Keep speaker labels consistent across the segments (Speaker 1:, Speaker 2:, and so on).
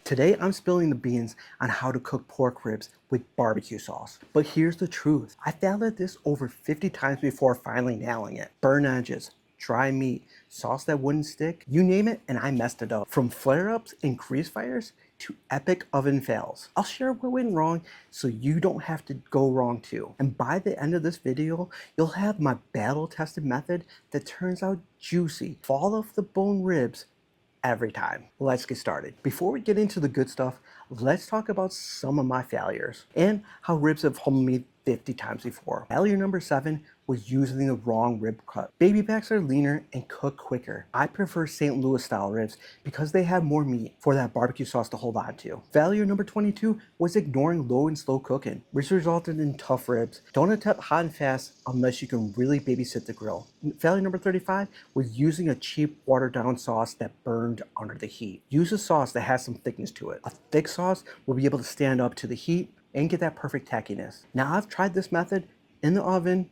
Speaker 1: Today I'm spilling the beans on how to cook pork ribs with barbecue sauce. But here's the truth. I failed at this over 50 times before finally nailing it. Burn edges, dry meat, sauce that wouldn't stick, you name it and I messed it up. From flare-ups and grease fires to epic oven fails. I'll share what went wrong so you don't have to go wrong too. And by the end of this video, you'll have my battle-tested method that turns out juicy, fall off the bone ribs every time. Let's get started. Before we get into the good stuff, let's talk about some of my failures and how ribs have humbled me 50 times before. Failure number 7 was using the wrong rib cut. Baby backs are leaner and cook quicker. I prefer St. Louis style ribs because they have more meat for that barbecue sauce to hold on to. Failure number 22 was ignoring low and slow cooking, which resulted in tough ribs. Don't attempt hot and fast unless you can really babysit the grill. Failure number 35 was using a cheap watered down sauce that burned under the heat. Use a sauce that has some thickness to it. A thick sauce will be able to stand up to the heat and get that perfect tackiness. Now I've tried this method in the oven,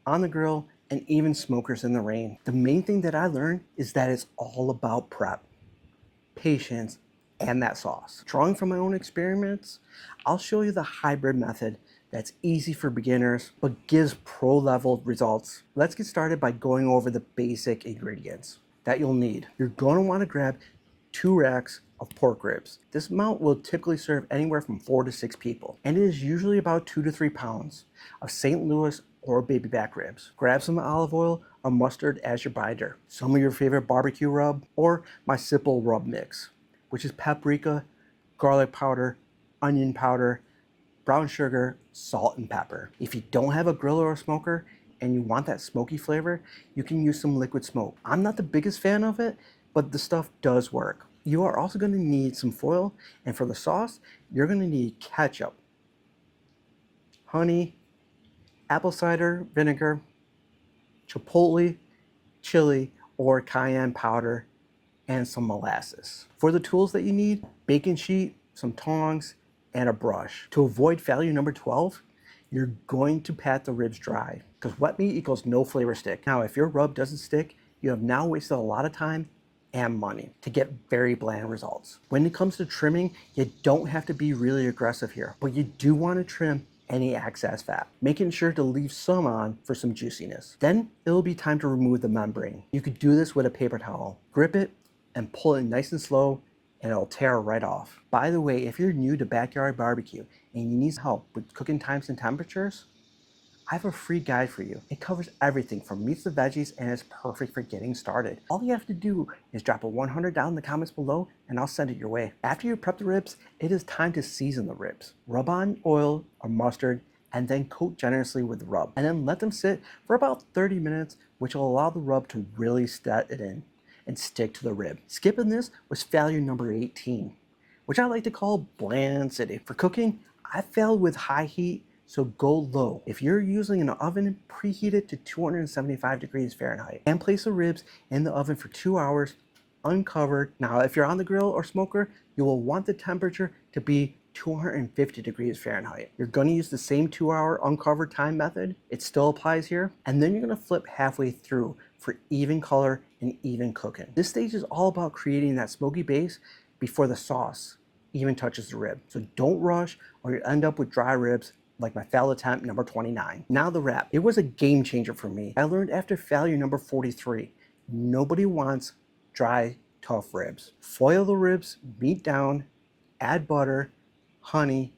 Speaker 1: on the grill, and even smokers in the rain. The main thing that I learned is that it's all about prep, patience, and that sauce. Drawing from my own experiments, I'll show you the hybrid method that's easy for beginners but gives pro-level results. Let's get started by going over the basic ingredients that you'll need. You're going to want to grab 2 racks of pork ribs. This amount will typically serve anywhere from 4 to 6 people, and it is usually about 2 to 3 pounds of St. Louis or baby back ribs. Grab some olive oil or mustard as your binder, some of your favorite barbecue rub, or my simple rub mix, which is paprika, garlic powder, onion powder, brown sugar, salt, and pepper. If you don't have a grill or a smoker and you want that smoky flavor, you can use some liquid smoke. I'm not the biggest fan of it, but the stuff does work. You are also going to need some foil, and for the sauce, you're going to need ketchup, honey, apple cider vinegar, chipotle, chili, or cayenne powder, and some molasses. For the tools that you need, baking sheet, some tongs, and a brush. To avoid failure number 12, you're going to pat the ribs dry because wet meat equals no flavor stick. Now, if your rub doesn't stick, you have now wasted a lot of time and money to get very bland results. When it comes to trimming, you don't have to be really aggressive here, but you do want to trim any excess fat, making sure to leave some on for some juiciness. Then it'll be time to remove the membrane. You could do this with a paper towel. Grip it and pull it nice and slow, and it'll tear right off. By the way, if you're new to backyard barbecue and you need help with cooking times and temperatures, I have a free guide for you. It covers everything from meats to veggies and is perfect for getting started. All you have to do is drop a 100 down in the comments below and I'll send it your way. After you prep the ribs, it is time to season the ribs. Rub on oil or mustard and then coat generously with the rub. And then let them sit for about 30 minutes, which will allow the rub to really set it in and stick to the rib. Skipping this was failure number 18, which I like to call bland city. For cooking, I failed with high heat, so go low. If you're using an oven, preheat it to 275 degrees Fahrenheit and place the ribs in the oven for 2 hours uncovered. Now, if you're on the grill or smoker, you will want the temperature to be 250 degrees Fahrenheit. You're gonna use the same 2-hour uncovered time method. It still applies here. And then you're gonna flip halfway through for even color and even cooking. This stage is all about creating that smoky base before the sauce even touches the rib. So don't rush or you end up with dry ribs like my failed attempt number 29. Now the wrap. It was a game changer for me. I learned after failure number 43, nobody wants dry, tough ribs. Foil the ribs, meat down, add butter, honey,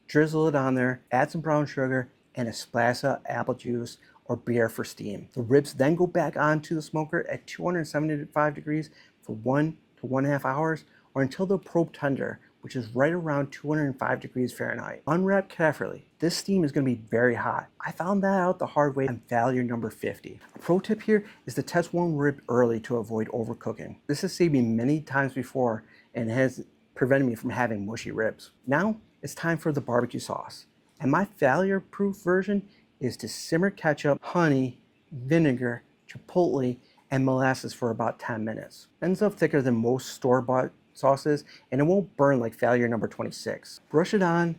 Speaker 1: drizzle it on there, add some brown sugar, and a splash of apple juice or beer for steam. The ribs then go back onto the smoker at 275 degrees for 1 to 1.5 hours or until they're probe tender, which is right around 205 degrees Fahrenheit. Unwrap carefully. This steam is going to be very hot. I found that out the hard way on failure number 50. A pro tip here is to test one rib early to avoid overcooking. This has saved me many times before and has prevented me from having mushy ribs. Now it's time for the barbecue sauce. And my failure-proof version is to simmer ketchup, honey, vinegar, chipotle, and molasses for about 10 minutes. Ends up thicker than most store-bought sauces, and it won't burn like failure number 26. Brush it on,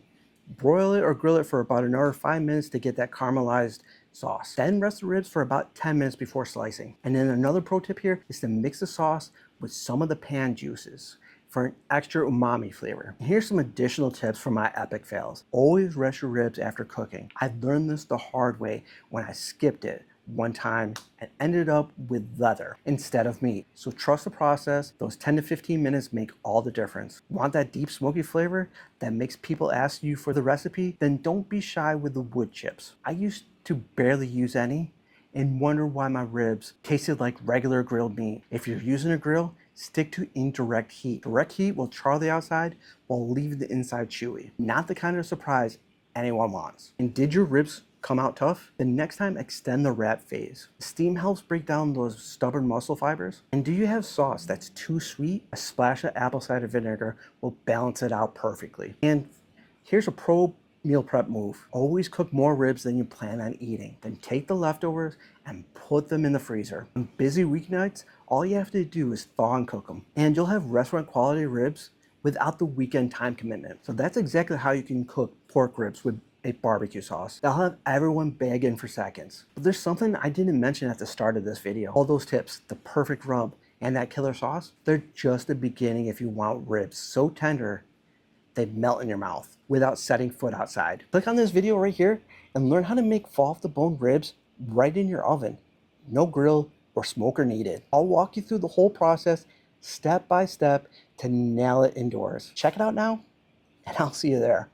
Speaker 1: broil it or grill it for about another 5 minutes to get that caramelized sauce. Then rest the ribs for about 10 minutes before slicing. And then another pro tip here is to mix the sauce with some of the pan juices for an extra umami flavor. And here's some additional tips for my epic fails. Always rest your ribs after cooking. I learned this the hard way when I skipped it one time and ended up with leather instead of meat. So trust the process. Those 10 to 15 minutes make all the difference. Want that deep smoky flavor that makes people ask you for the recipe? Then don't be shy with the wood chips. I used to barely use any and wonder why my ribs tasted like regular grilled meat. If you're using a grill, stick to indirect heat. Direct heat will char the outside while leaving the inside chewy. Not the kind of surprise anyone wants. And did your ribs come out tough? The next time, extend the wrap phase. Steam helps break down those stubborn muscle fibers. And do you have sauce that's too sweet? A splash of apple cider vinegar will balance it out perfectly. And here's a pro meal prep move. Always cook more ribs than you plan on eating. Then take the leftovers and put them in the freezer. On busy weeknights, all you have to do is thaw and cook them. And you'll have restaurant quality ribs without the weekend time commitment. So that's exactly how you can cook pork ribs with a barbecue sauce. That'll have everyone begging for seconds. But there's something I didn't mention at the start of this video. All those tips, the perfect rub, and that killer sauce, they're just the beginning if you want ribs so tender they melt in your mouth without setting foot outside. Click on this video right here and learn how to make fall off the bone ribs right in your oven. No grill or smoker needed. I'll walk you through the whole process step by step to nail it indoors. Check it out now, and I'll see you there.